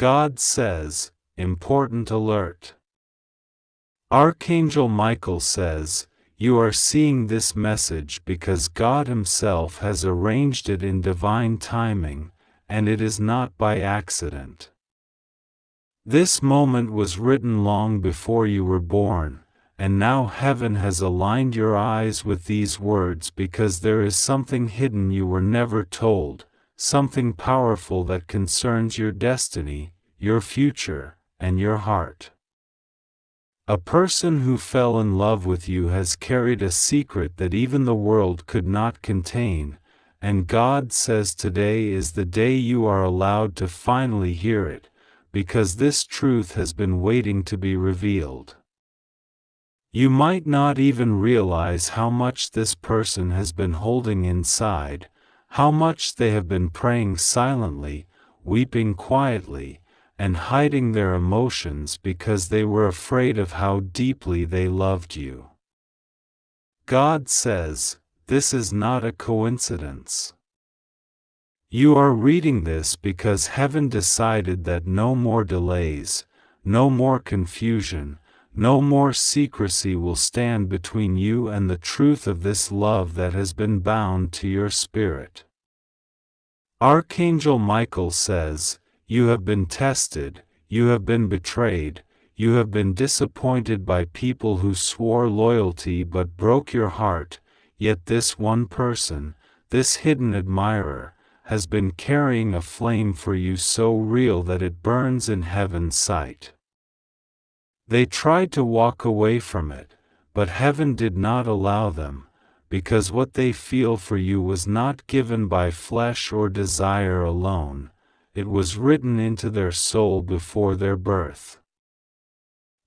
God says, important alert. Archangel Michael says, you are seeing this message because God Himself has arranged it in divine timing, and it is not by accident. This moment was written long before you were born, and now heaven has aligned your eyes with these words because there is something hidden you were never told, something powerful that concerns your destiny, your future, and your heart. A person who fell in love with you has carried a secret that even the world could not contain, and God says today is the day you are allowed to finally hear it, because this truth has been waiting to be revealed. You might not even realize how much this person has been holding inside, how much they have been praying silently, weeping quietly, and hiding their emotions because they were afraid of how deeply they loved you. God says, this is not a coincidence. You are reading this because heaven decided that no more delays, no more confusion, no more secrecy will stand between you and the truth of this love that has been bound to your spirit. Archangel Michael says, you have been tested, you have been betrayed, you have been disappointed by people who swore loyalty but broke your heart, yet this one person, this hidden admirer, has been carrying a flame for you so real that it burns in heaven's sight. They tried to walk away from it, but heaven did not allow them, because what they feel for you was not given by flesh or desire alone. It was written into their soul before their birth.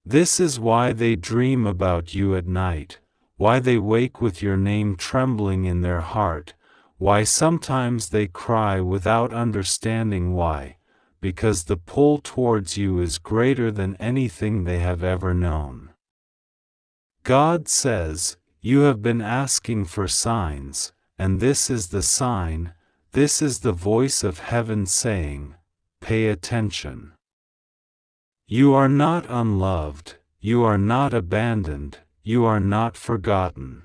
This is why they dream about you at night, why they wake with your name trembling in their heart, why sometimes they cry without understanding why, because the pull towards you is greater than anything they have ever known. God says, you have been asking for signs, and this is the sign. This is the voice of heaven saying, pay attention. You are not unloved, you are not abandoned, you are not forgotten.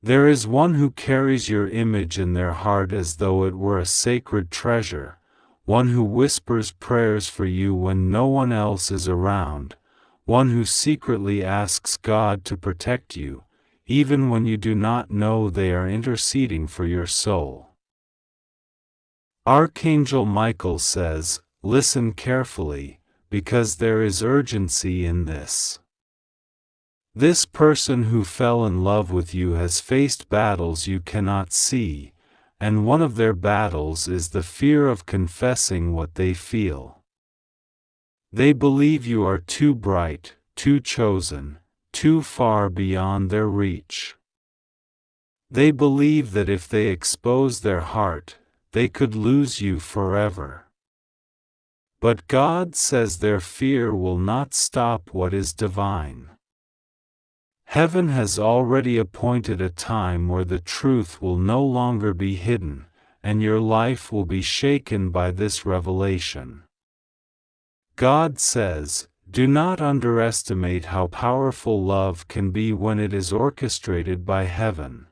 There is one who carries your image in their heart as though it were a sacred treasure, one who whispers prayers for you when no one else is around, one who secretly asks God to protect you, even when you do not know they are interceding for your soul. Archangel Michael says, listen carefully, because there is urgency in this. This person who fell in love with you has faced battles you cannot see, and one of their battles is the fear of confessing what they feel. They believe you are too bright, too chosen, too far beyond their reach. They believe that if they expose their heart, they could lose you forever. But God says their fear will not stop what is divine. Heaven has already appointed a time where the truth will no longer be hidden, and your life will be shaken by this revelation. God says, do not underestimate how powerful love can be when it is orchestrated by heaven.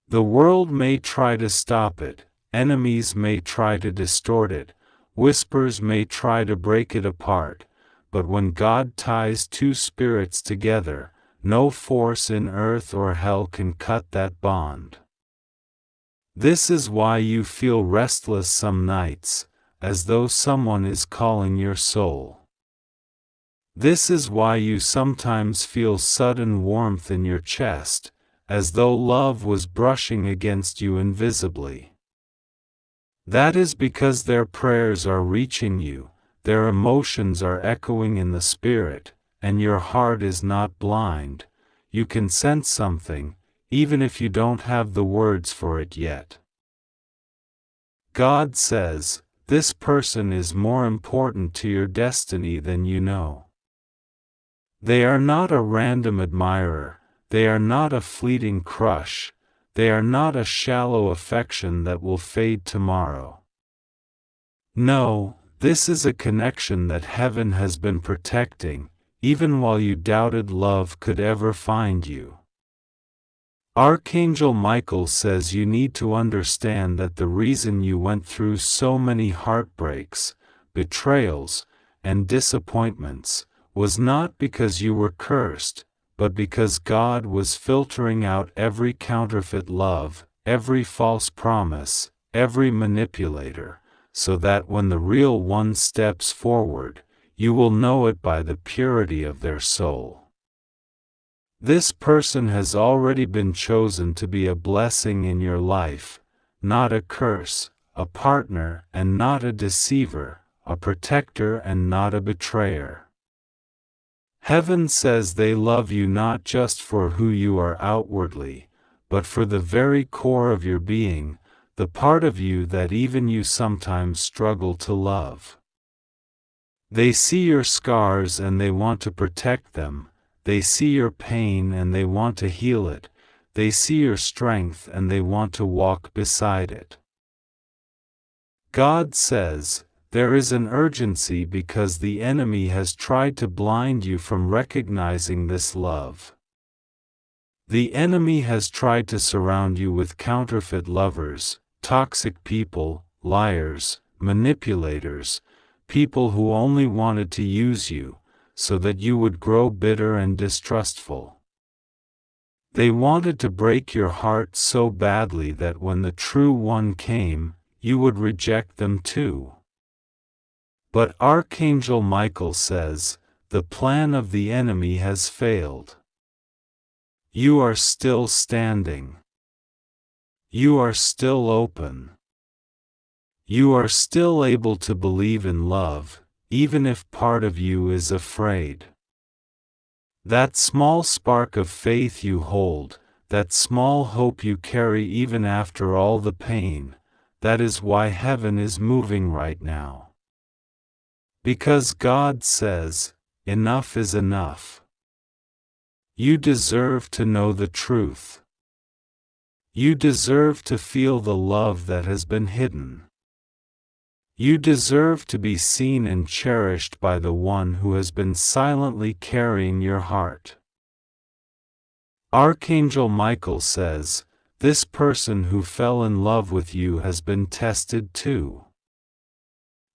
The world may try to stop it, enemies may try to distort it, whispers may try to break it apart, but when God ties two spirits together, no force in earth or hell can cut that bond. This is why you feel restless some nights, as though someone is calling your soul. This is why you sometimes feel sudden warmth in your chest, as though love was brushing against you invisibly. That is because their prayers are reaching you, their emotions are echoing in the spirit, and your heart is not blind. You can sense something, even if you don't have the words for it yet. God says, this person is more important to your destiny than you know. They are not a random admirer, they are not a fleeting crush, they are not a shallow affection that will fade tomorrow. No, This is a connection that heaven has been protecting, even while you doubted love could ever find you. Archangel Michael says you need to understand that the reason you went through so many heartbreaks, betrayals, and disappointments was not because you were cursed, but because God was filtering out every counterfeit love, every false promise, every manipulator, so that when the real one steps forward, you will know it by the purity of their soul. This person has already been chosen to be a blessing in your life, not a curse, a partner and not a deceiver, a protector and not a betrayer. Heaven says they love you not just for who you are outwardly, but for the very core of your being, the part of you that even you sometimes struggle to love. They see your scars and they want to protect them. They see your pain and they want to heal it. They see your strength and they want to walk beside it. God says, there is an urgency because the enemy has tried to blind you from recognizing this love. The enemy has tried to surround you with counterfeit lovers, toxic people, liars, manipulators, people who only wanted to use you, so that you would grow bitter and distrustful. They wanted to break your heart so badly that when the true one came, you would reject them too. But Archangel Michael says, the plan of the enemy has failed. You are still standing. You are still open. You are still able to believe in love, even if part of you is afraid. That small spark of faith you hold, that small hope you carry even after all the pain, that is why heaven is moving right now. Because God says, enough is enough. You deserve to know the truth. You deserve to feel the love that has been hidden. You deserve to be seen and cherished by the one who has been silently carrying your heart. Archangel Michael says, this person who fell in love with you has been tested too.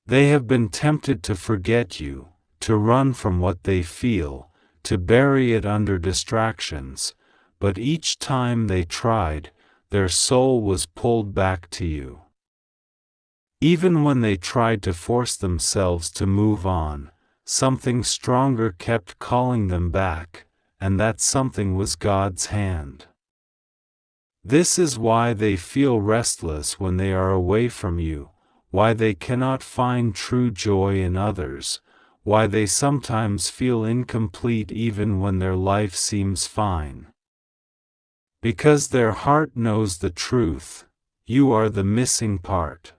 They have been tempted to forget you, to run from what they feel, to bury it under distractions, but each time they tried, their soul was pulled back to you. Even when they tried to force themselves to move on, something stronger kept calling them back, and that something was God's hand. This is why they feel restless when they are away from you, why they cannot find true joy in others, why they sometimes feel incomplete even when their life seems fine. Because their heart knows the truth, you are the missing part.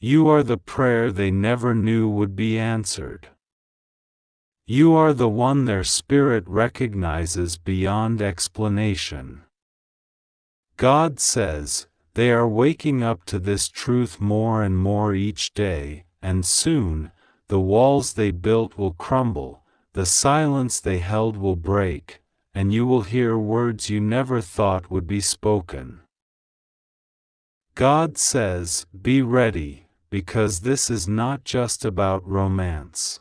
You are the prayer they never knew would be answered. You are the one their spirit recognizes beyond explanation. God says, they are waking up to this truth more and more each day, and soon, the walls they built will crumble, the silence they held will break, and you will hear words you never thought would be spoken. God says, be ready, because this is not just about romance.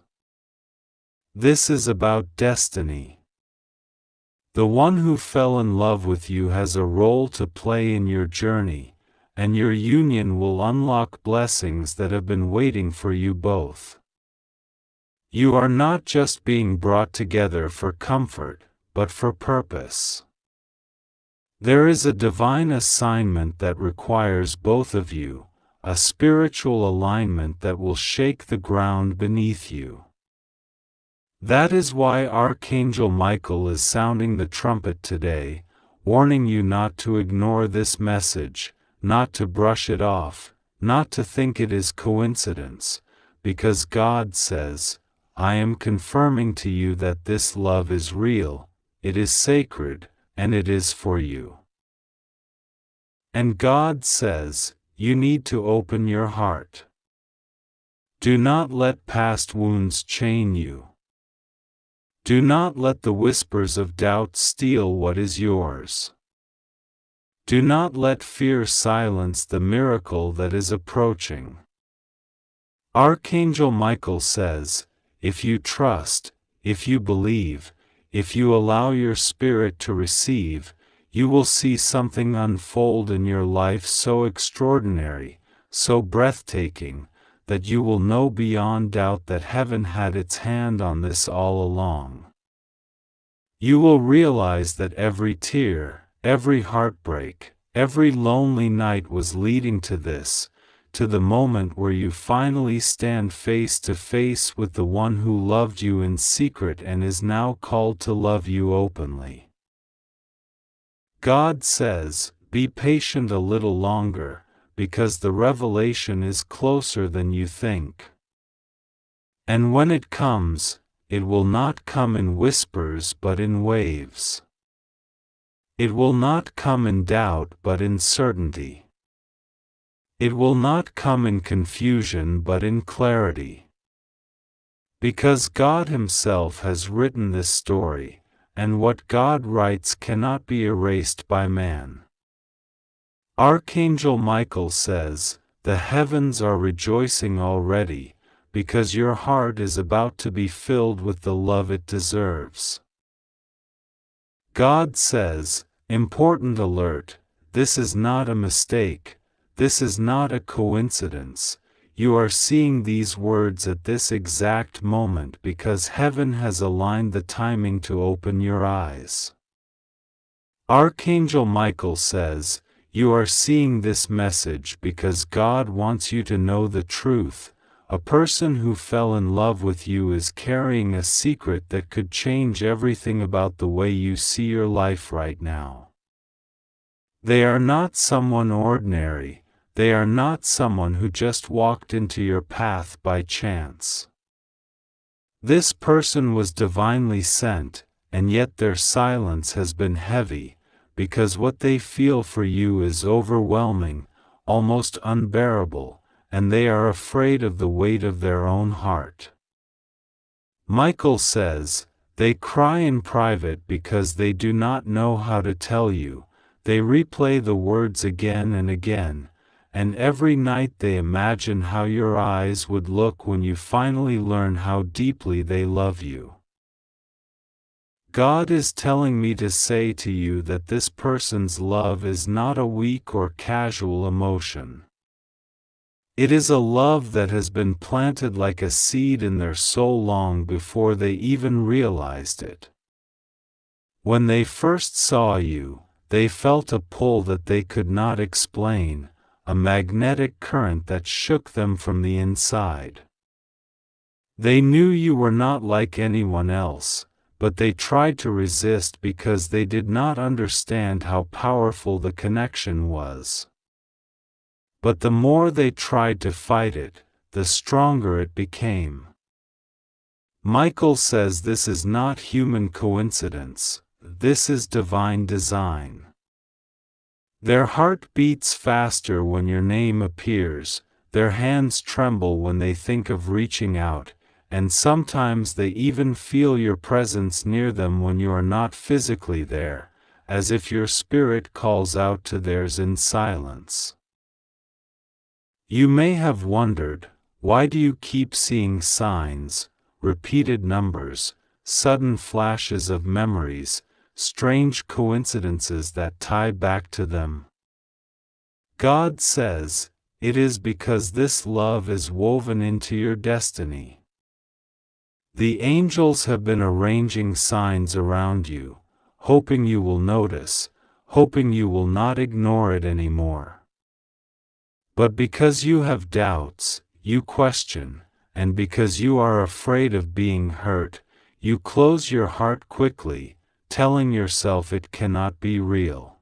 This is about destiny. The one who fell in love with you has a role to play in your journey, and your union will unlock blessings that have been waiting for you both. You are not just being brought together for comfort, but for purpose. There is a divine assignment that requires both of you, a spiritual alignment that will shake the ground beneath you. That is why Archangel Michael is sounding the trumpet today, warning you not to ignore this message, not to brush it off, not to think it is coincidence, because God says, I am confirming to you that this love is real, it is sacred, and it is for you. And God says, you need to open your heart. Do not let past wounds chain you. Do not let the whispers of doubt steal what is yours. Do not let fear silence the miracle that is approaching. Archangel Michael says, if you trust, if you believe, if you allow your spirit to receive, you will see something unfold in your life so extraordinary, so breathtaking, that you will know beyond doubt that heaven had its hand on this all along. You will realize that every tear, every heartbreak, every lonely night was leading to this, to the moment where you finally stand face to face with the one who loved you in secret and is now called to love you openly. God says, be patient a little longer, because the revelation is closer than you think. And when it comes, it will not come in whispers but in waves. It will not come in doubt but in certainty. It will not come in confusion but in clarity. Because God Himself has written this story, and what God writes cannot be erased by man. Archangel Michael says, the heavens are rejoicing already, because your heart is about to be filled with the love it deserves. God says, important alert, this is not a mistake, this is not a coincidence, you are seeing these words at this exact moment because heaven has aligned the timing to open your eyes. Archangel Michael says, you are seeing this message because God wants you to know the truth. A person who fell in love with you is carrying a secret that could change everything about the way you see your life right now. They are not someone ordinary, they are not someone who just walked into your path by chance. This person was divinely sent, and yet their silence has been heavy, because what they feel for you is overwhelming, almost unbearable, and they are afraid of the weight of their own heart. Michael says, they cry in private because they do not know how to tell you, they replay the words again and again, and every night they imagine how your eyes would look when you finally learn how deeply they love you. God is telling me to say to you that this person's love is not a weak or casual emotion. It is a love that has been planted like a seed in their soul long before they even realized it. When they first saw you, they felt a pull that they could not explain, a magnetic current that shook them from the inside. They knew you were not like anyone else, but they tried to resist because they did not understand how powerful the connection was. But the more they tried to fight it, the stronger it became. Michael says this is not human coincidence, this is divine design. Their heart beats faster when your name appears, their hands tremble when they think of reaching out, and sometimes they even feel your presence near them when you are not physically there, as if your spirit calls out to theirs in silence. You may have wondered, why do you keep seeing signs, repeated numbers, sudden flashes of memories, strange coincidences that tie back to them? God says, it is because this love is woven into your destiny. The angels have been arranging signs around you, hoping you will notice, hoping you will not ignore it anymore. But because you have doubts, you question, and because you are afraid of being hurt, you close your heart quickly, telling yourself it cannot be real.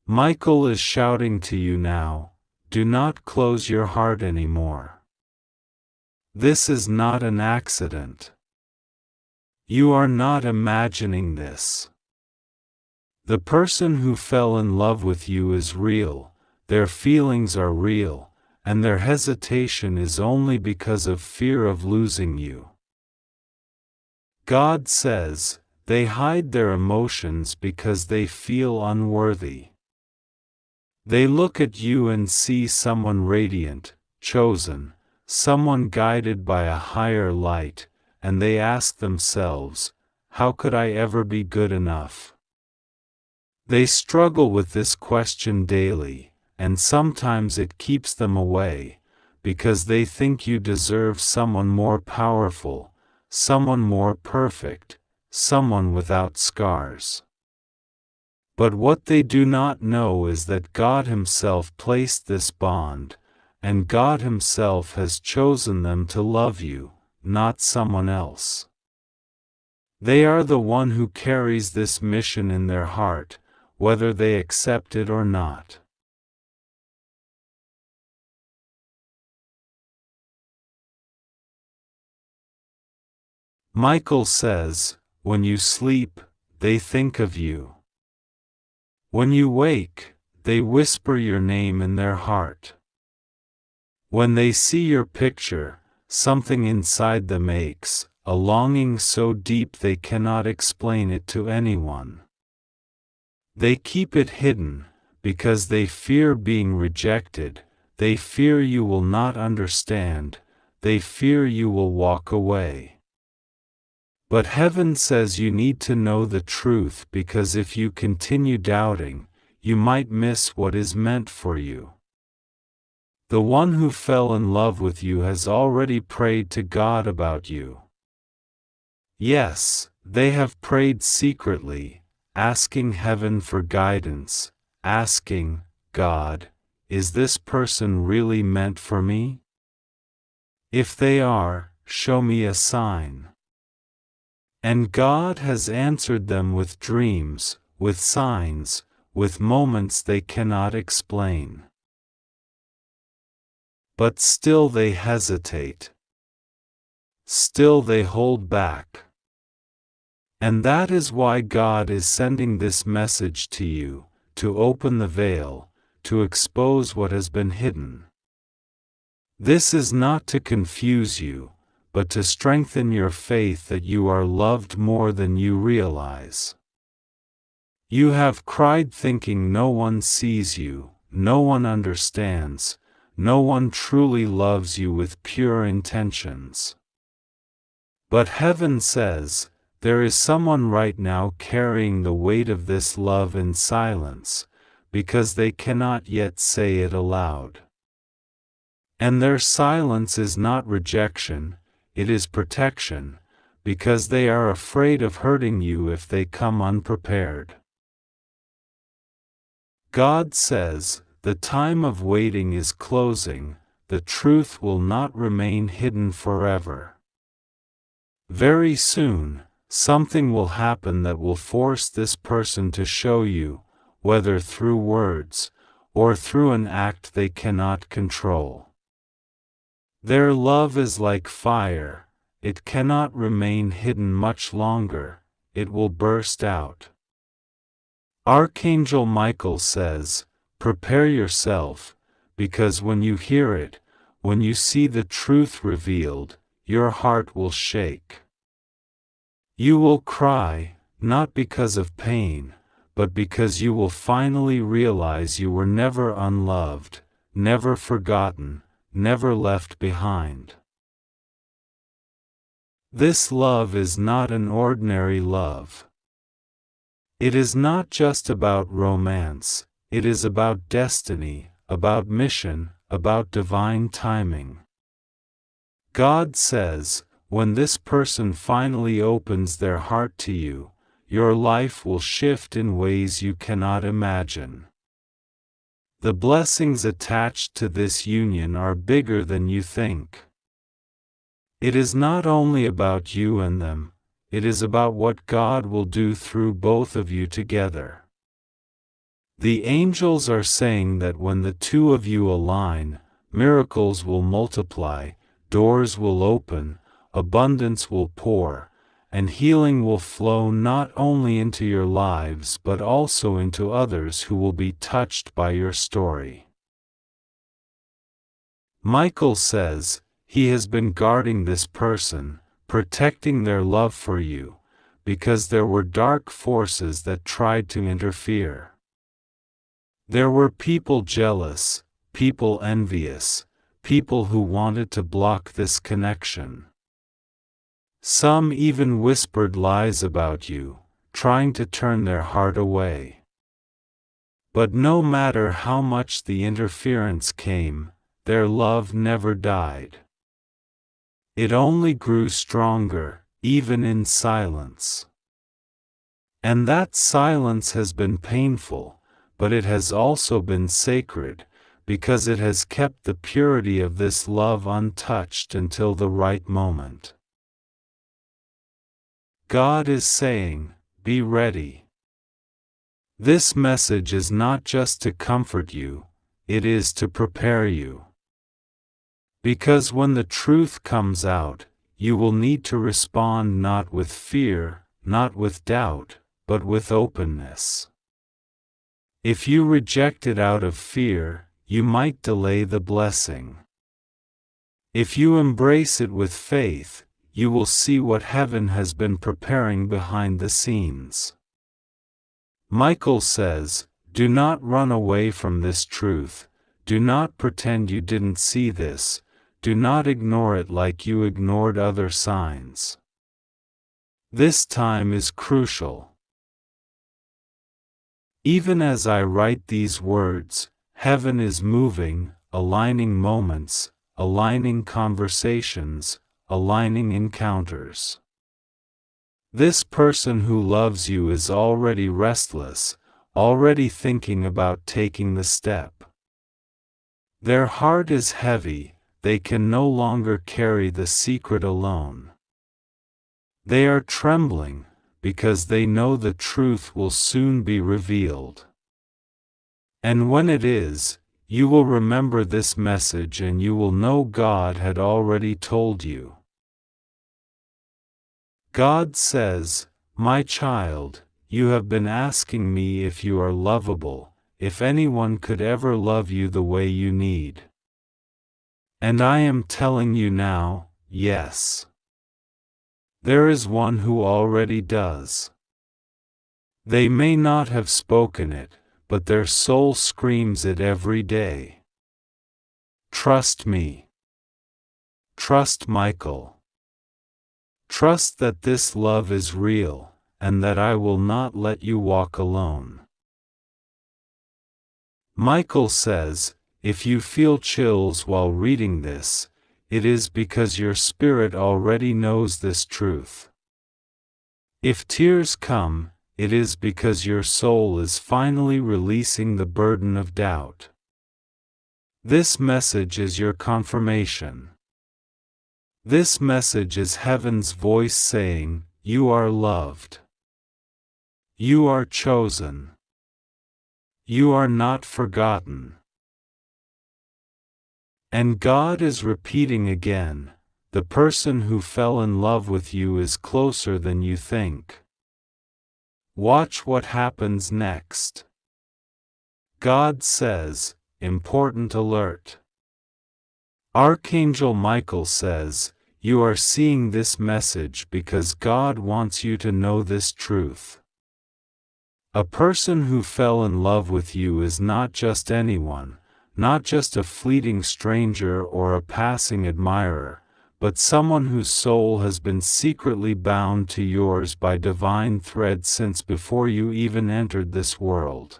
Michael is shouting to you now, do not close your heart anymore. This is not an accident. You are not imagining this. The person who fell in love with you is real, their feelings are real, and their hesitation is only because of fear of losing you. God says, they hide their emotions because they feel unworthy. They look at you and see someone radiant, chosen, someone guided by a higher light, and they ask themselves, how could I ever be good enough? They struggle with this question daily, and sometimes it keeps them away, because they think you deserve someone more powerful, someone more perfect, someone without scars. But what they do not know is that God Himself placed this bond, and God Himself has chosen them to love you, not someone else. They are the one who carries this mission in their heart, whether they accept it or not. Michael says, when you sleep, they think of you. When you wake, they whisper your name in their heart. When they see your picture, something inside them aches, a longing so deep they cannot explain it to anyone. They keep it hidden, because they fear being rejected, they fear you will not understand, they fear you will walk away. But heaven says you need to know the truth, because if you continue doubting, you might miss what is meant for you. The one who fell in love with you has already prayed to God about you. Yes, they have prayed secretly, asking heaven for guidance, asking, God, is this person really meant for me? If they are, show me a sign. And God has answered them with dreams, with signs, with moments they cannot explain. But still they hesitate. Still they hold back. And that is why God is sending this message to you, to open the veil, to expose what has been hidden. This is not to confuse you, but to strengthen your faith that you are loved more than you realize. You have cried thinking no one sees you, no one understands, no one truly loves you with pure intentions. But heaven says, there is someone right now carrying the weight of this love in silence, because they cannot yet say it aloud. And their silence is not rejection, it is protection, because they are afraid of hurting you if they come unprepared. God says, the time of waiting is closing, the truth will not remain hidden forever. Very soon, something will happen that will force this person to show you, whether through words, or through an act they cannot control. Their love is like fire, it cannot remain hidden much longer, it will burst out. Archangel Michael says, prepare yourself, because when you hear it, when you see the truth revealed, your heart will shake. You will cry, not because of pain, but because you will finally realize you were never unloved, never forgotten, never left behind. This love is not an ordinary love. It is not just about romance, it is about destiny, about mission, about divine timing. God says, when this person finally opens their heart to you, your life will shift in ways you cannot imagine. The blessings attached to this union are bigger than you think. It is not only about you and them, it is about what God will do through both of you together. The angels are saying that when the two of you align, miracles will multiply, doors will open, abundance will pour, and healing will flow not only into your lives but also into others who will be touched by your story. Michael says, he has been guarding this person, protecting their love for you, because there were dark forces that tried to interfere. There were people jealous, people envious, people who wanted to block this connection. Some even whispered lies about you, trying to turn their heart away. But no matter how much the interference came, their love never died. It only grew stronger, even in silence. And that silence has been painful, but it has also been sacred, because it has kept the purity of this love untouched until the right moment. God is saying, be ready. This message is not just to comfort you, it is to prepare you. Because when the truth comes out, you will need to respond not with fear, not with doubt, but with openness. If you reject it out of fear, you might delay the blessing. If you embrace it with faith, you will see what heaven has been preparing behind the scenes. Michael says, do not run away from this truth, do not pretend you didn't see this, do not ignore it like you ignored other signs. This time is crucial. Even as I write these words, heaven is moving, aligning moments, aligning conversations, aligning encounters. This person who loves you is already restless, already thinking about taking the step. Their heart is heavy, they can no longer carry the secret alone. They are trembling, because they know the truth will soon be revealed. And when it is, you will remember this message and you will know God had already told you. God says, my child, you have been asking me if you are lovable, if anyone could ever love you the way you need. And I am telling you now, yes. There is one who already does. They may not have spoken it, but their soul screams it every day. Trust me. Trust Michael. Trust that this love is real, and that I will not let you walk alone. Michael says, if you feel chills while reading this, it is because your spirit already knows this truth. If tears come, it is because your soul is finally releasing the burden of doubt. This message is your confirmation. This message is heaven's voice saying, you are loved. You are chosen. You are not forgotten. And God is repeating again, the person who fell in love with you is closer than you think. Watch what happens next. God says, important alert. Archangel Michael says, you are seeing this message because God wants you to know this truth. A person who fell in love with you is not just anyone, not just a fleeting stranger or a passing admirer, but someone whose soul has been secretly bound to yours by divine thread since before you even entered this world.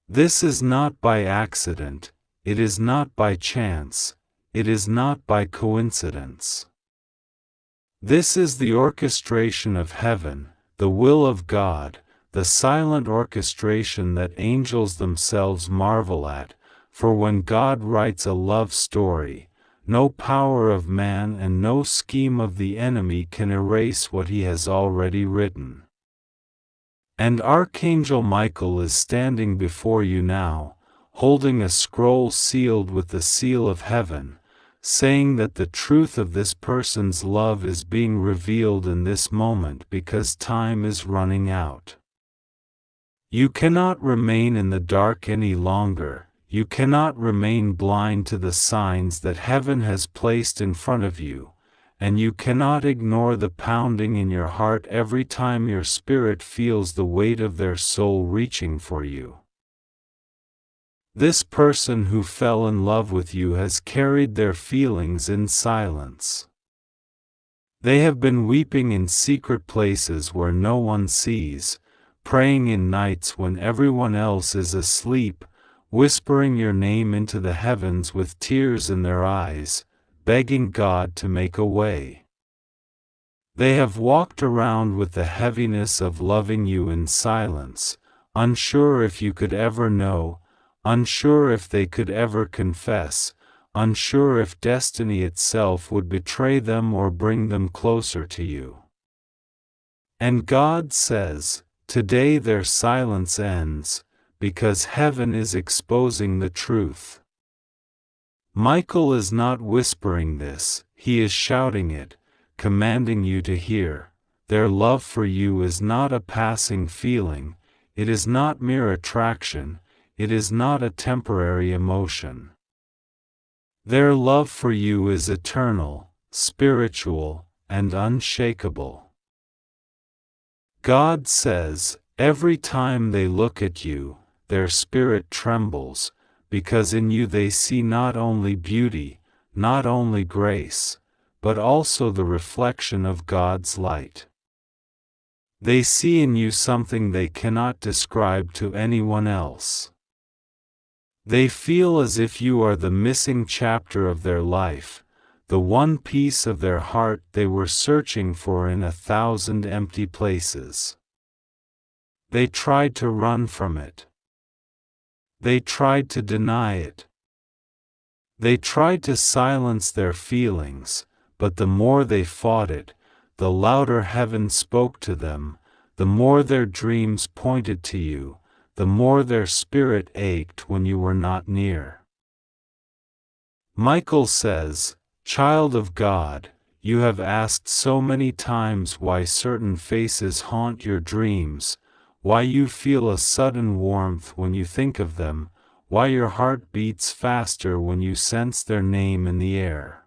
This is not by accident, it is not by chance, it is not by coincidence. This is the orchestration of heaven, the will of God, the silent orchestration that angels themselves marvel at, for when God writes a love story, no power of man and no scheme of the enemy can erase what he has already written. And Archangel Michael is standing before you now, holding a scroll sealed with the seal of heaven, saying that the truth of this person's love is being revealed in this moment because time is running out. You cannot remain in the dark any longer, You cannot remain blind to the signs that heaven has placed in front of you, and you cannot ignore the pounding in your heart every time your spirit feels the weight of their soul reaching for you. This person who fell in love with you has carried their feelings in silence. They have been weeping in secret places where no one sees, praying in nights when everyone else is asleep, whispering your name into the heavens with tears in their eyes, begging God to make a way. They have walked around with the heaviness of loving you in silence, unsure if you could ever know, unsure if they could ever confess, unsure if destiny itself would betray them or bring them closer to you. And God says, today their silence ends, because heaven is exposing the truth. Michael is not whispering this, he is shouting it, commanding you to hear. Their love for you is not a passing feeling, it is not mere attraction, it is not a temporary emotion. Their love for you is eternal, spiritual, and unshakable. God says, every time they look at you, their spirit trembles, because in you they see not only beauty, not only grace, but also the reflection of God's light. They see in you something they cannot describe to anyone else. They feel as if you are the missing chapter of their life, the one piece of their heart they were searching for in 1,000 empty places. They tried to run from it. They tried to deny it. They tried to silence their feelings, but the more they fought it, the louder heaven spoke to them, the more their dreams pointed to you, the more their spirit ached when you were not near. Michael says, child of God, you have asked so many times why certain faces haunt your dreams, why you feel a sudden warmth when you think of them, why your heart beats faster when you sense their name in the air.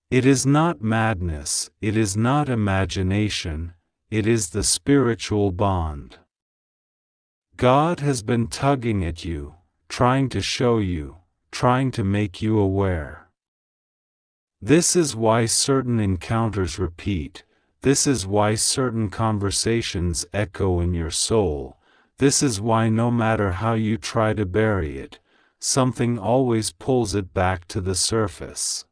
It is not madness, it is not imagination, it is the spiritual bond. God has been tugging at you, trying to show you, trying to make you aware. This is why certain encounters repeat, this is why certain conversations echo in your soul, this is why no matter how you try to bury it, something always pulls it back to the surface.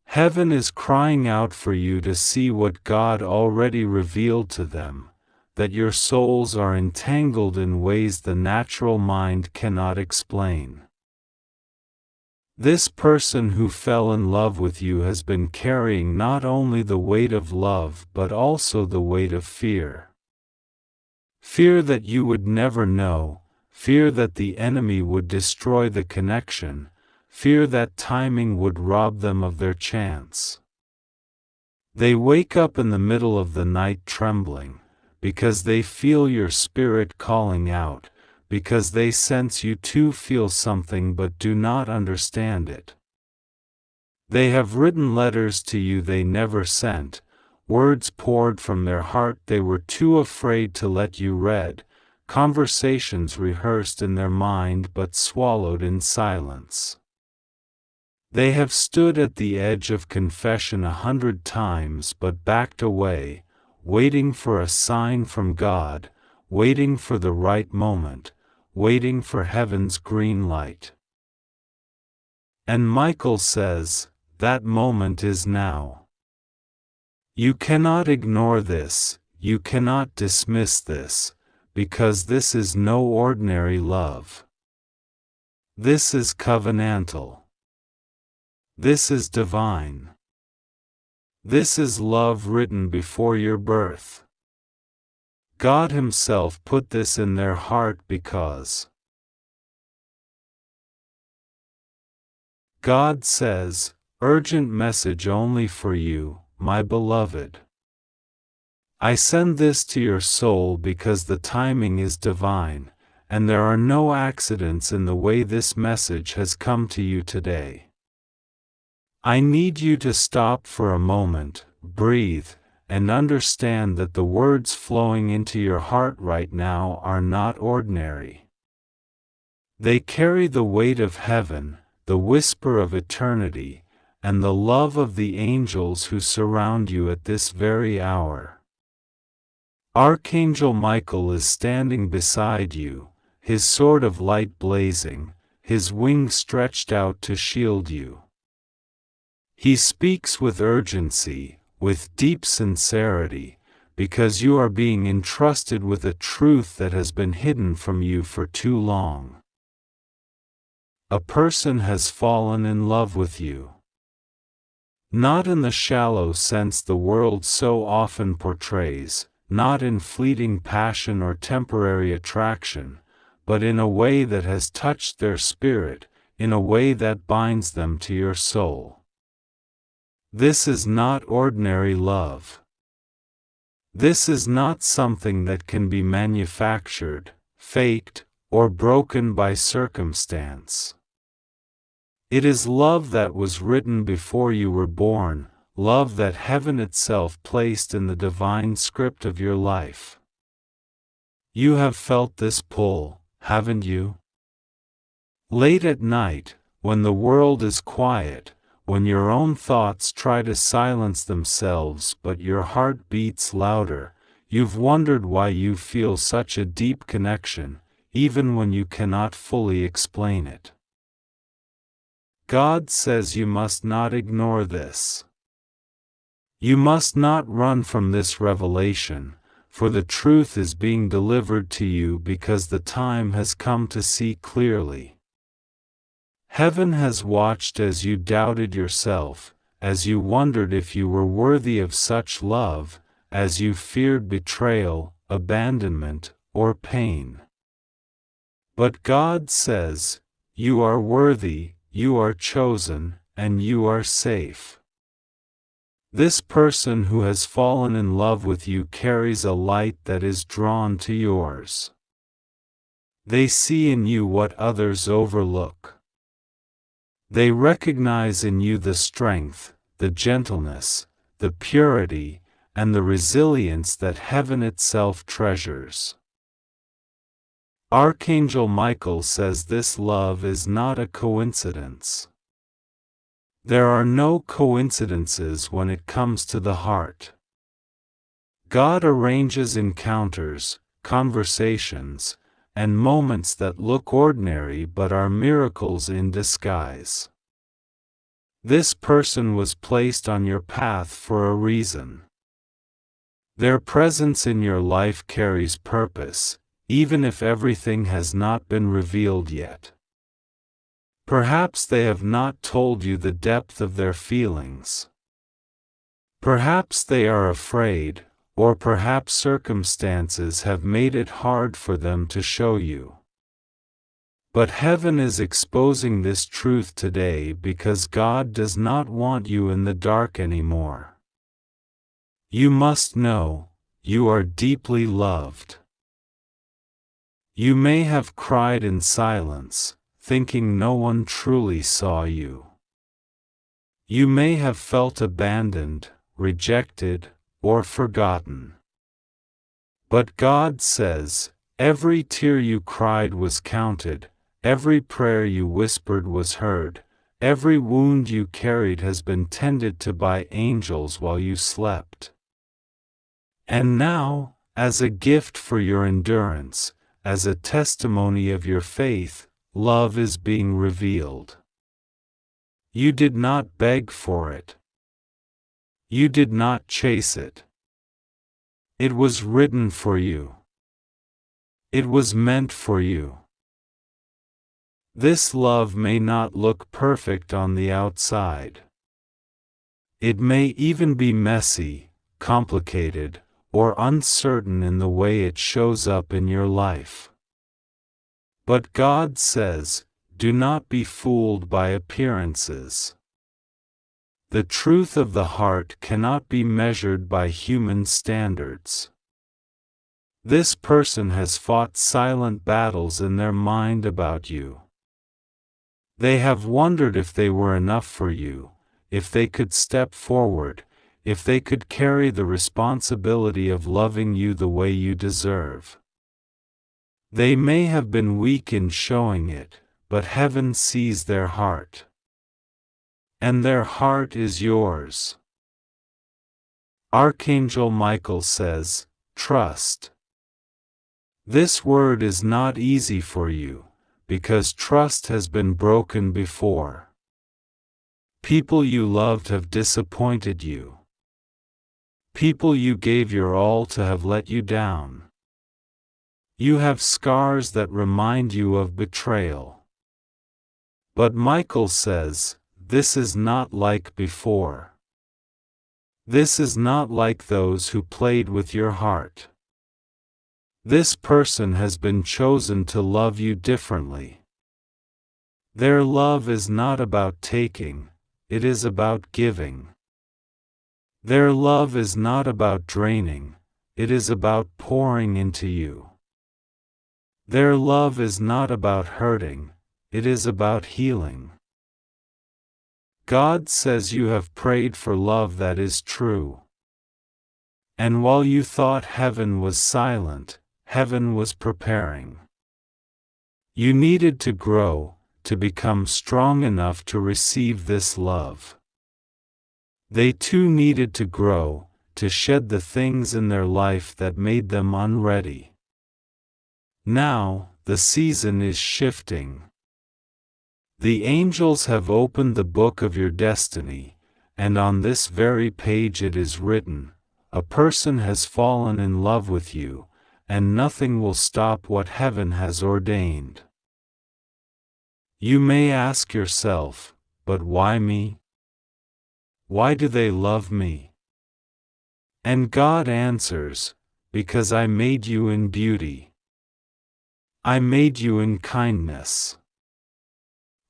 Heaven is crying out for you to see what God already revealed to them, that your souls are entangled in ways the natural mind cannot explain. This person who fell in love with you has been carrying not only the weight of love but also the weight of fear. Fear that you would never know, fear that the enemy would destroy the connection, fear that timing would rob them of their chance. They wake up in the middle of the night trembling, because they feel your spirit calling out, because they sense you too feel something but do not understand it. They have written letters to you they never sent, words poured from their heart they were too afraid to let you read, conversations rehearsed in their mind but swallowed in silence. They have stood at the edge of confession 100 times but backed away, waiting for a sign from God, waiting for the right moment, waiting for heaven's green light. And Michael says, that moment is now. You cannot ignore this, you cannot dismiss this, because this is no ordinary love. This is covenantal. This is divine. This is love written before your birth. God Himself put this in their heart because God says, urgent message only for you, my beloved. I send this to your soul because the timing is divine, and there are no accidents in the way this message has come to you today. I need you to stop for a moment, breathe, and understand that the words flowing into your heart right now are not ordinary. They carry the weight of heaven, the whisper of eternity, and the love of the angels who surround you at this very hour. Archangel Michael is standing beside you, his sword of light blazing, his wings stretched out to shield you. He speaks with urgency, with deep sincerity, because you are being entrusted with a truth that has been hidden from you for too long. A person has fallen in love with you. Not in the shallow sense the world so often portrays, not in fleeting passion or temporary attraction, but in a way that has touched their spirit, in a way that binds them to your soul. This is not ordinary love. This is not something that can be manufactured, faked, or broken by circumstance. It is love that was written before you were born, love that heaven itself placed in the divine script of your life. You have felt this pull, haven't you? Late at night, when the world is quiet, when your own thoughts try to silence themselves but your heart beats louder, you've wondered why you feel such a deep connection, even when you cannot fully explain it. God says you must not ignore this. You must not run from this revelation, for the truth is being delivered to you because the time has come to see clearly. Heaven has watched as you doubted yourself, as you wondered if you were worthy of such love, as you feared betrayal, abandonment, or pain. But God says, you are worthy, you are chosen, and you are safe. This person who has fallen in love with you carries a light that is drawn to yours. They see in you what others overlook. They recognize in you the strength, the gentleness, the purity, and the resilience that heaven itself treasures. Archangel Michael says this love is not a coincidence. There are no coincidences when it comes to the heart. God arranges encounters, conversations, and moments that look ordinary but are miracles in disguise. This person was placed on your path for a reason. Their presence in your life carries purpose, even if everything has not been revealed yet. Perhaps they have not told you the depth of their feelings. Perhaps they are afraid, or perhaps circumstances have made it hard for them to show you. But heaven is exposing this truth today because God does not want you in the dark anymore. You must know, you are deeply loved. You may have cried in silence, thinking no one truly saw you. You may have felt abandoned, rejected, or forgotten. But God says, every tear you cried was counted, every prayer you whispered was heard, every wound you carried has been tended to by angels while you slept. And now, as a gift for your endurance, as a testimony of your faith, love is being revealed. You did not beg for it. You did not chase it. It was written for you. It was meant for you. This love may not look perfect on the outside. It may even be messy, complicated, or uncertain in the way it shows up in your life. But God says, do not be fooled by appearances. The truth of the heart cannot be measured by human standards. This person has fought silent battles in their mind about you. They have wondered if they were enough for you, if they could step forward, if they could carry the responsibility of loving you the way you deserve. They may have been weak in showing it, but heaven sees their heart. And their heart is yours. Archangel Michael says, trust. This word is not easy for you, because trust has been broken before. People you loved have disappointed you. People you gave your all to have let you down. You have scars that remind you of betrayal. But Michael says, this is not like before. This is not like those who played with your heart. This person has been chosen to love you differently. Their love is not about taking, it is about giving. Their love is not about draining, it is about pouring into you. Their love is not about hurting, it is about healing. God says you have prayed for love that is true. And while you thought heaven was silent, heaven was preparing. You needed to grow, to become strong enough to receive this love. They too needed to grow, to shed the things in their life that made them unready. Now, the season is shifting. The angels have opened the book of your destiny, and on this very page it is written, a person has fallen in love with you, and nothing will stop what heaven has ordained. You may ask yourself, but why me? Why do they love me? And God answers, because I made you in beauty. I made you in kindness.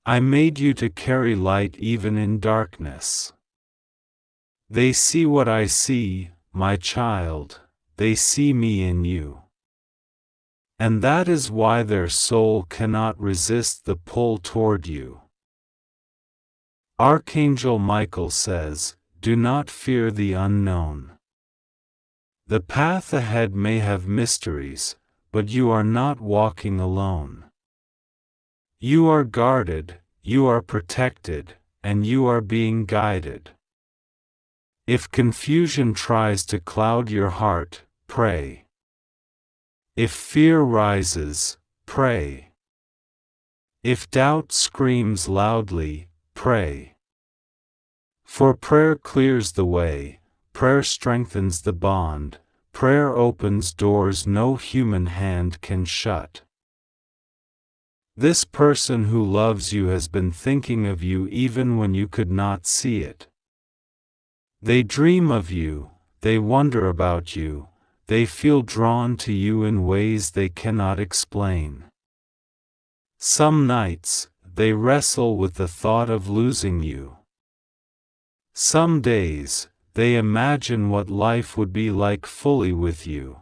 I made you to carry light even in darkness. They see what I see, my child, they see me in you. And that is why their soul cannot resist the pull toward you. Archangel Michael says, do not fear the unknown. The path ahead may have mysteries, but you are not walking alone. You are guarded, you are protected, and you are being guided. If confusion tries to cloud your heart, pray. If fear rises, pray. If doubt screams loudly, pray. For prayer clears the way, prayer strengthens the bond, prayer opens doors no human hand can shut. This person who loves you has been thinking of you even when you could not see it. They dream of you, they wonder about you, they feel drawn to you in ways they cannot explain. Some nights, they wrestle with the thought of losing you. Some days, they imagine what life would be like fully with you.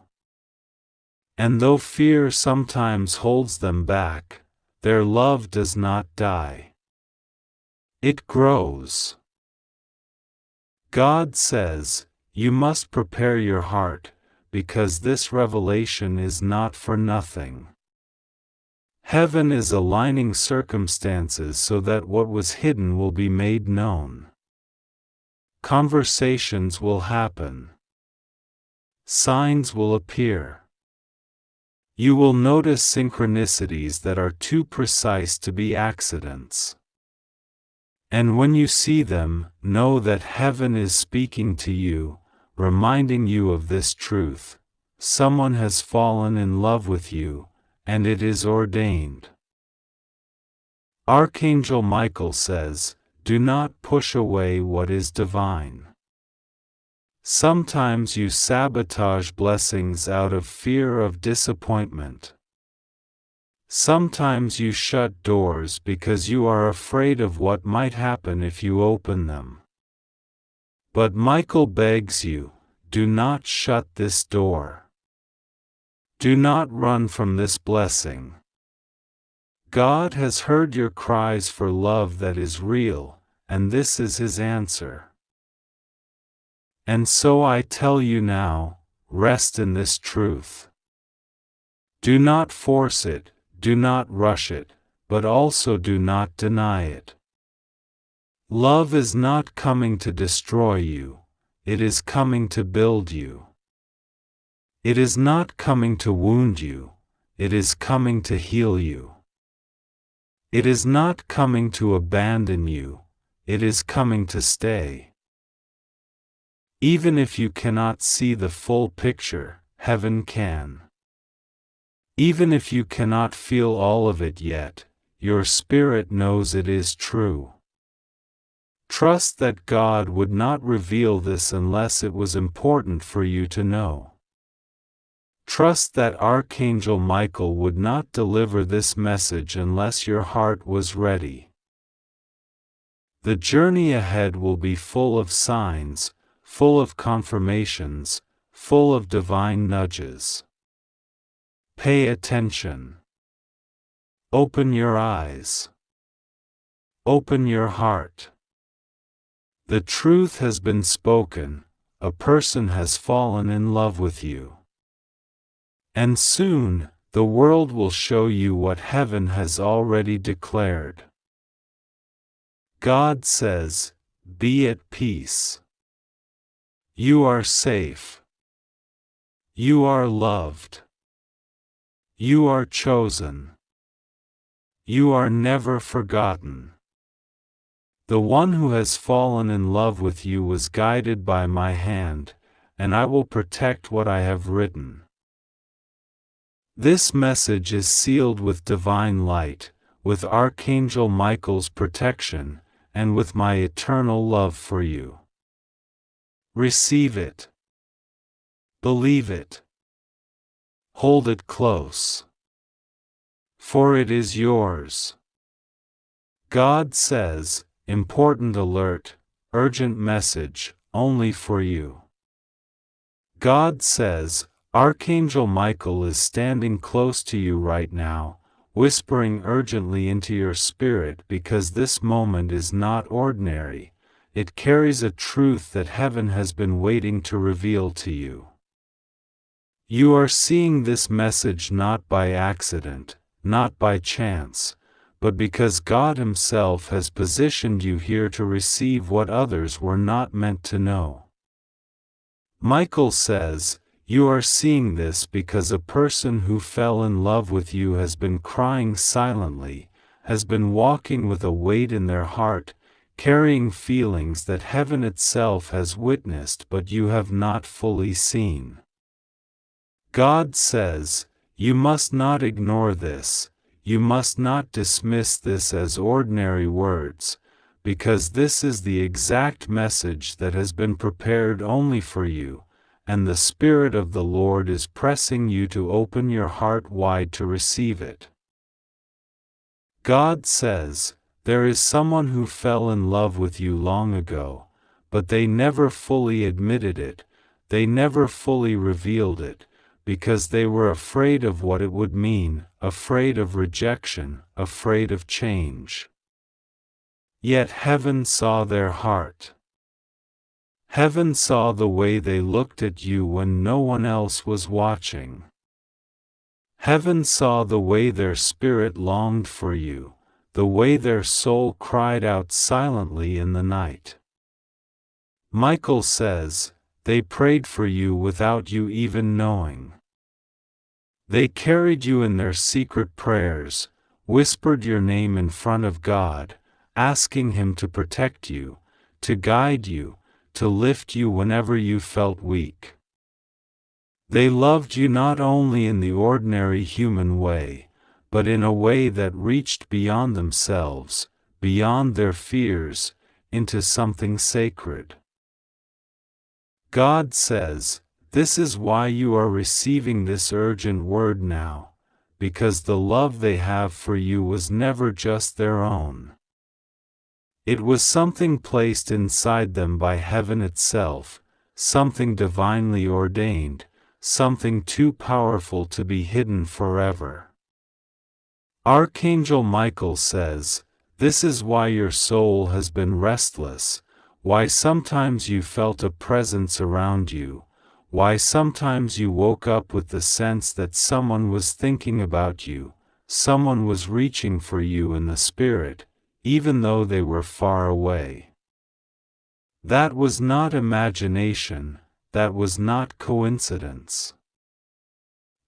And though fear sometimes holds them back, their love does not die. It grows. God says, you must prepare your heart, because this revelation is not for nothing. Heaven is aligning circumstances so that what was hidden will be made known. Conversations will happen. Signs will appear. You will notice synchronicities that are too precise to be accidents. And when you see them, know that heaven is speaking to you, reminding you of this truth. Someone has fallen in love with you, and it is ordained. Archangel Michael says, do not push away what is divine. Sometimes you sabotage blessings out of fear of disappointment. Sometimes you shut doors because you are afraid of what might happen if you open them. But Michael begs you, do not shut this door. Do not run from this blessing. God has heard your cries for love that is real, and this is His answer. And so I tell you now, rest in this truth. Do not force it, do not rush it, but also do not deny it. Love is not coming to destroy you, it is coming to build you. It is not coming to wound you, it is coming to heal you. It is not coming to abandon you, it is coming to stay. Even if you cannot see the full picture, heaven can. Even if you cannot feel all of it yet, your spirit knows it is true. Trust that God would not reveal this unless it was important for you to know. Trust that Archangel Michael would not deliver this message unless your heart was ready. The journey ahead will be full of signs, full of confirmations, full of divine nudges. Pay attention. Open your eyes. Open your heart. The truth has been spoken, a person has fallen in love with you. And soon, the world will show you what heaven has already declared. God says, be at peace. You are safe. You are loved. You are chosen. You are never forgotten. The one who has fallen in love with you was guided by my hand, and I will protect what I have written. This message is sealed with divine light, with Archangel Michael's protection, and with my eternal love for you. Receive it. Believe it. Hold it close. For it is yours. God says, important alert, urgent message, only for you. God says, Archangel Michael is standing close to you right now, whispering urgently into your spirit because this moment is not ordinary, it carries a truth that heaven has been waiting to reveal to you. You are seeing this message not by accident, not by chance, but because God Himself has positioned you here to receive what others were not meant to know. Michael says, you are seeing this because a person who fell in love with you has been crying silently, has been walking with a weight in their heart, carrying feelings that heaven itself has witnessed but you have not fully seen. God says, you must not ignore this, you must not dismiss this as ordinary words, because this is the exact message that has been prepared only for you, and the Spirit of the Lord is pressing you to open your heart wide to receive it. God says, there is someone who fell in love with you long ago, but they never fully admitted it, they never fully revealed it, because they were afraid of what it would mean, afraid of rejection, afraid of change. Yet heaven saw their heart. Heaven saw the way they looked at you when no one else was watching. Heaven saw the way their spirit longed for you, the way their soul cried out silently in the night. Michael says, they prayed for you without you even knowing. They carried you in their secret prayers, whispered your name in front of God, asking Him to protect you, to guide you, to lift you whenever you felt weak. They loved you not only in the ordinary human way, but in a way that reached beyond themselves, beyond their fears, into something sacred. God says, this is why you are receiving this urgent word now, because the love they have for you was never just their own. It was something placed inside them by heaven itself, something divinely ordained, something too powerful to be hidden forever. Archangel Michael says, this is why your soul has been restless, why sometimes you felt a presence around you, why sometimes you woke up with the sense that someone was thinking about you, someone was reaching for you in the spirit, even though they were far away. That was not imagination, that was not coincidence.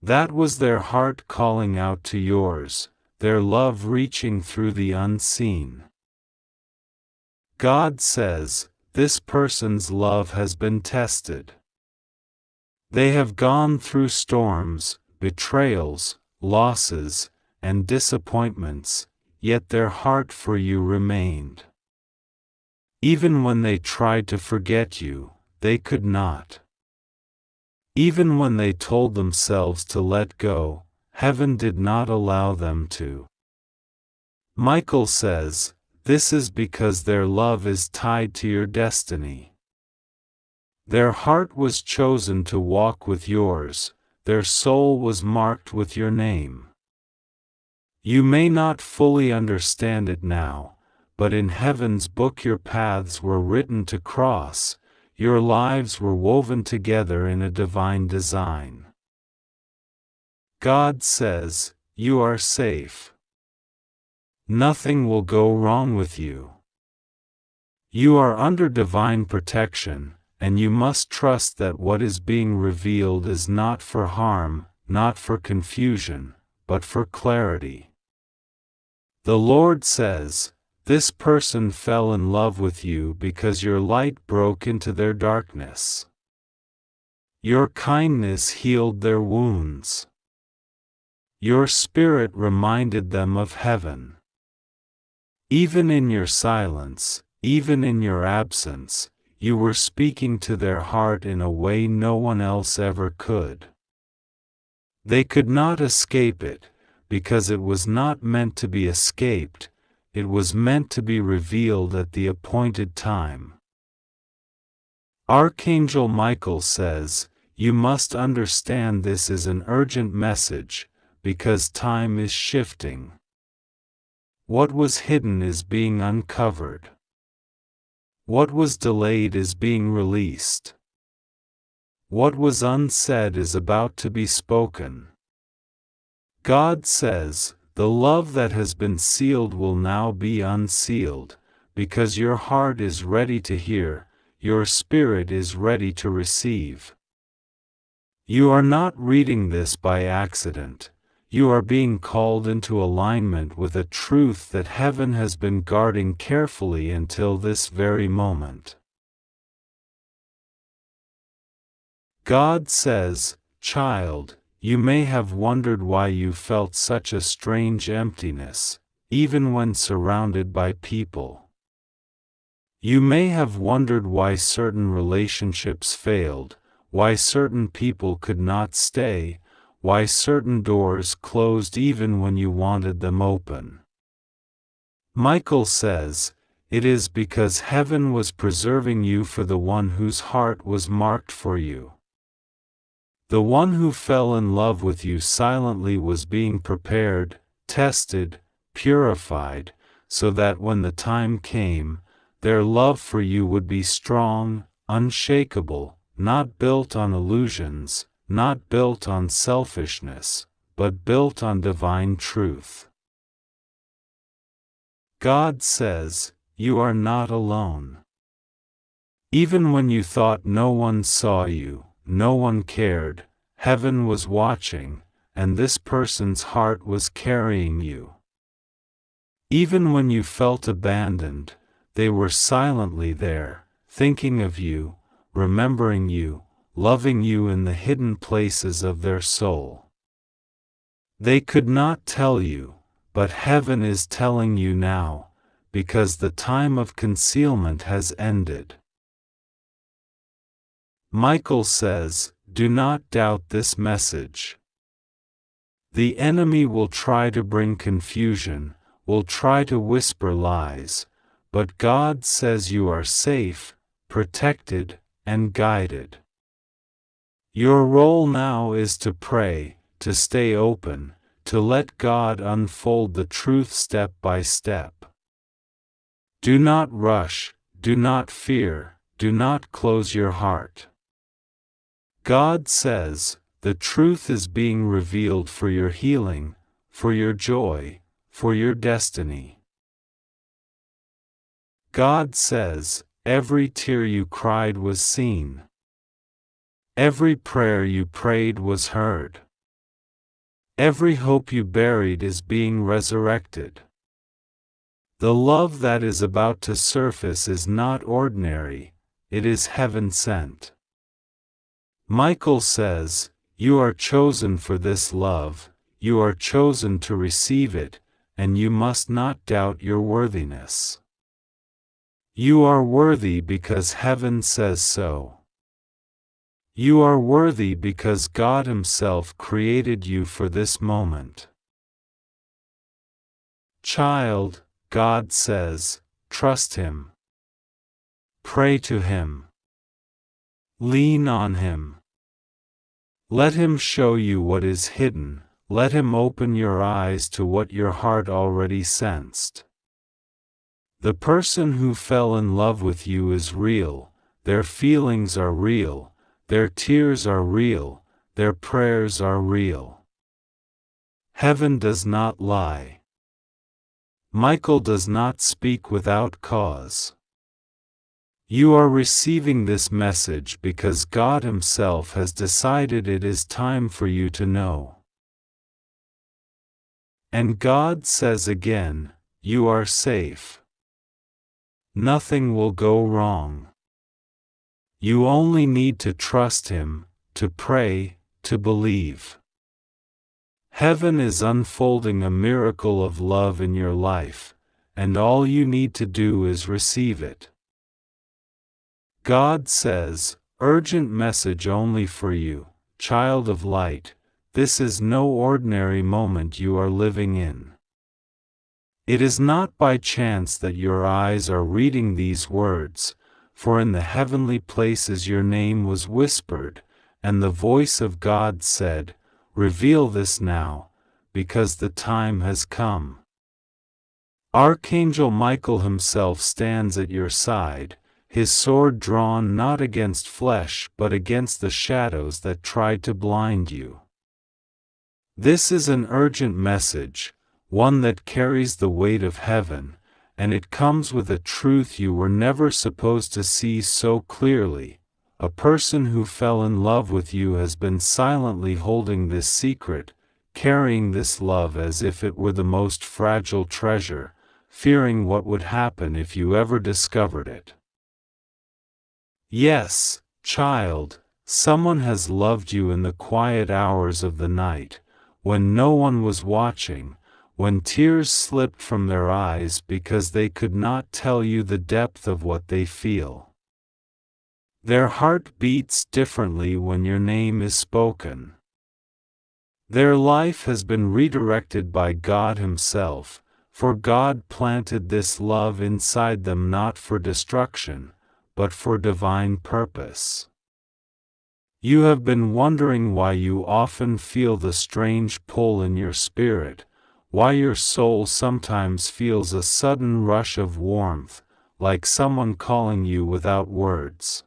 That was their heart calling out to yours, their love reaching through the unseen. God says, this person's love has been tested. They have gone through storms, betrayals, losses, and disappointments, yet their heart for you remained. Even when they tried to forget you, they could not. Even when they told themselves to let go, heaven did not allow them to. Michael says, this is because their love is tied to your destiny. Their heart was chosen to walk with yours, their soul was marked with your name. You may not fully understand it now, but in heaven's book your paths were written to cross, your lives were woven together in a divine design. God says, you are safe. Nothing will go wrong with you. You are under divine protection, and you must trust that what is being revealed is not for harm, not for confusion, but for clarity. The Lord says, this person fell in love with you because your light broke into their darkness. Your kindness healed their wounds. Your spirit reminded them of heaven. Even in your silence, even in your absence, you were speaking to their heart in a way no one else ever could. They could not escape it, because it was not meant to be escaped, it was meant to be revealed at the appointed time. Archangel Michael says, you must understand this is an urgent message, because time is shifting. What was hidden is being uncovered. What was delayed is being released. What was unsaid is about to be spoken. God says, the love that has been sealed will now be unsealed, because your heart is ready to hear, your spirit is ready to receive. You are not reading this by accident. You are being called into alignment with a truth that heaven has been guarding carefully until this very moment. God says, child, you may have wondered why you felt such a strange emptiness, even when surrounded by people. You may have wondered why certain relationships failed, why certain people could not stay, why certain doors closed even when you wanted them open. Michael says, it is because heaven was preserving you for the one whose heart was marked for you. The one who fell in love with you silently was being prepared, tested, purified, so that when the time came, their love for you would be strong, unshakable, not built on illusions, not built on selfishness, but built on divine truth. God says, you are not alone. Even when you thought no one saw you, no one cared, heaven was watching, and this person's heart was carrying you. Even when you felt abandoned, they were silently there, thinking of you, remembering you, loving you in the hidden places of their soul. They could not tell you, but heaven is telling you now, because the time of concealment has ended. Michael says, do not doubt this message. The enemy will try to bring confusion, will try to whisper lies, but God says you are safe, protected, and guided. Your role now is to pray, to stay open, to let God unfold the truth step by step. Do not rush, do not fear, do not close your heart. God says, the truth is being revealed for your healing, for your joy, for your destiny. God says, every tear you cried was seen. Every prayer you prayed was heard. Every hope you buried is being resurrected. The love that is about to surface is not ordinary, it is heaven sent. Michael says, you are chosen for this love, you are chosen to receive it, and you must not doubt your worthiness. You are worthy because heaven says so. You are worthy because God Himself created you for this moment. Child, God says, trust Him. Pray to Him. Lean on Him. Let Him show you what is hidden, let Him open your eyes to what your heart already sensed. The person who fell in love with you is real, their feelings are real, their tears are real, their prayers are real. Heaven does not lie. Michael does not speak without cause. You are receiving this message because God Himself has decided it is time for you to know. And God says again, you are safe. Nothing will go wrong. You only need to trust Him, to pray, to believe. Heaven is unfolding a miracle of love in your life, and all you need to do is receive it. God says, urgent message only for you, child of light, this is no ordinary moment you are living in. It is not by chance that your eyes are reading these words, for in the heavenly places your name was whispered, and the voice of God said, reveal this now, because the time has come. Archangel Michael himself stands at your side, his sword drawn not against flesh but against the shadows that tried to blind you. This is an urgent message, one that carries the weight of heaven, and it comes with a truth you were never supposed to see so clearly. A person who fell in love with you has been silently holding this secret, carrying this love as if it were the most fragile treasure, fearing what would happen if you ever discovered it. Yes, child, someone has loved you in the quiet hours of the night, when no one was watching, when tears slipped from their eyes because they could not tell you the depth of what they feel. Their heart beats differently when your name is spoken. Their life has been redirected by God Himself, for God planted this love inside them not for destruction, but for divine purpose. You have been wondering why you often feel the strange pull in your spirit, why your soul sometimes feels a sudden rush of warmth, like someone calling you without words.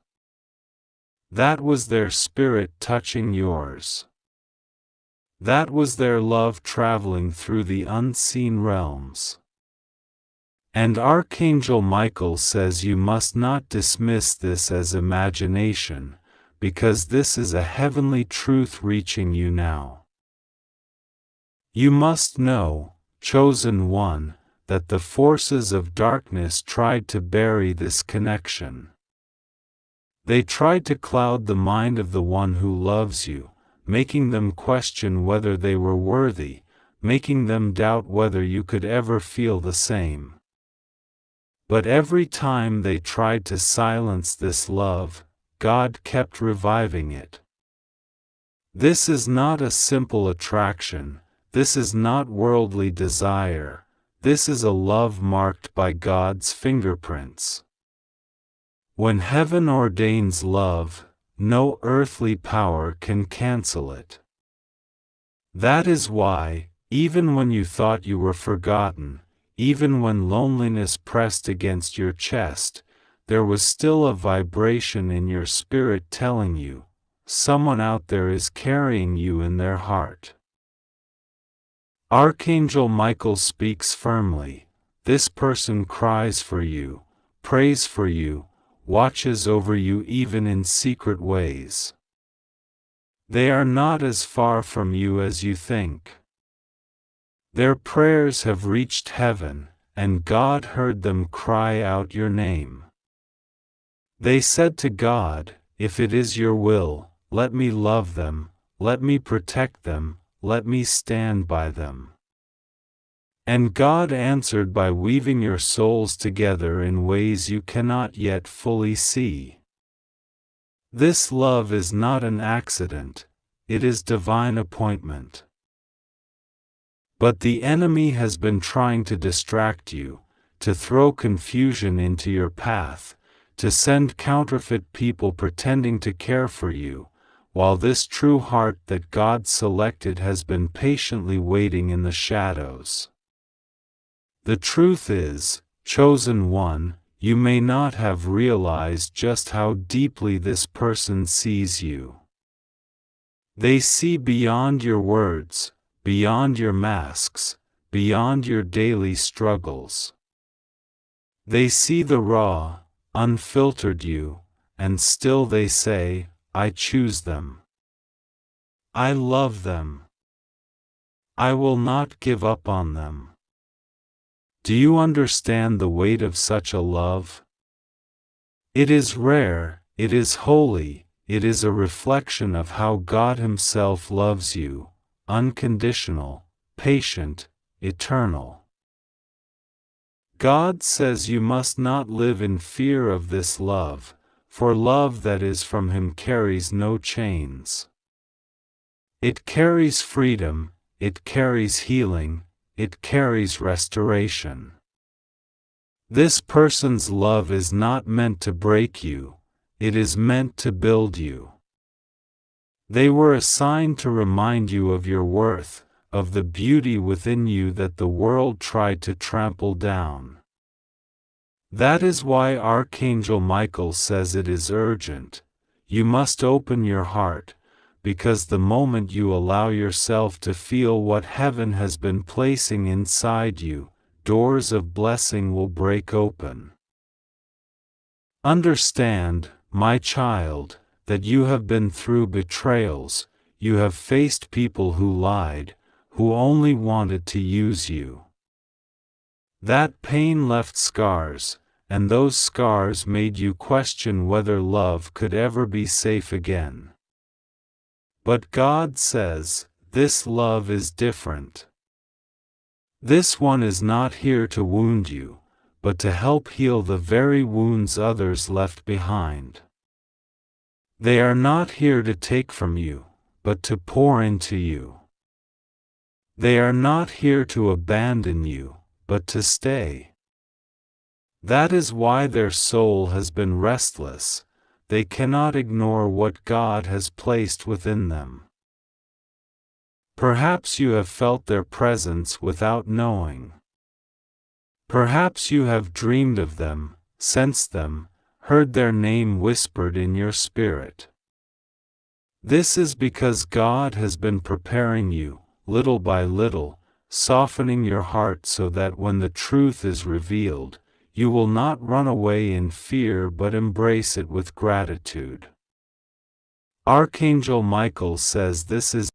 That was their spirit touching yours. That was their love traveling through the unseen realms. And Archangel Michael says you must not dismiss this as imagination, because this is a heavenly truth reaching you now. You must know, chosen one, that the forces of darkness tried to bury this connection. They tried to cloud the mind of the one who loves you, making them question whether they were worthy, making them doubt whether you could ever feel the same. But every time they tried to silence this love, God kept reviving it. This is not a simple attraction, this is not worldly desire, this is a love marked by God's fingerprints. When heaven ordains love, no earthly power can cancel it. That is why, even when you thought you were forgotten, even when loneliness pressed against your chest, there was still a vibration in your spirit telling you, someone out there is carrying you in their heart. Archangel Michael speaks firmly. This person cries for you, prays for you, watches over you even in secret ways. They are not as far from you as you think. Their prayers have reached heaven, and God heard them cry out your name. They said to God, "If it is your will, let me love them, let me protect them, let me stand by them." And God answered by weaving your souls together in ways you cannot yet fully see. This love is not an accident, it is divine appointment. But the enemy has been trying to distract you, to throw confusion into your path, to send counterfeit people pretending to care for you, while this true heart that God selected has been patiently waiting in the shadows. The truth is, chosen one, you may not have realized just how deeply this person sees you. They see beyond your words, beyond your masks, beyond your daily struggles. They see the raw, unfiltered you, and still they say, "I choose them. I love them. I will not give up on them." Do you understand the weight of such a love? It is rare, it is holy, it is a reflection of how God Himself loves you, unconditional, patient, eternal. God says you must not live in fear of this love, for love that is from Him carries no chains. It carries freedom, it carries healing, it carries restoration. This person's love is not meant to break you, it is meant to build you. They were assigned to remind you of your worth, of the beauty within you that the world tried to trample down. That is why Archangel Michael says it is urgent. You must open your heart, because the moment you allow yourself to feel what heaven has been placing inside you, doors of blessing will break open. Understand, my child, that you have been through betrayals, you have faced people who lied, who only wanted to use you. That pain left scars, and those scars made you question whether love could ever be safe again. But God says, this love is different. This one is not here to wound you, but to help heal the very wounds others left behind. They are not here to take from you, but to pour into you. They are not here to abandon you, but to stay. That is why their soul has been restless. They cannot ignore what God has placed within them. Perhaps you have felt their presence without knowing. Perhaps you have dreamed of them, sensed them, heard their name whispered in your spirit. This is because God has been preparing you, little by little, softening your heart so that when the truth is revealed, you will not run away in fear but embrace it with gratitude. Archangel Michael says this is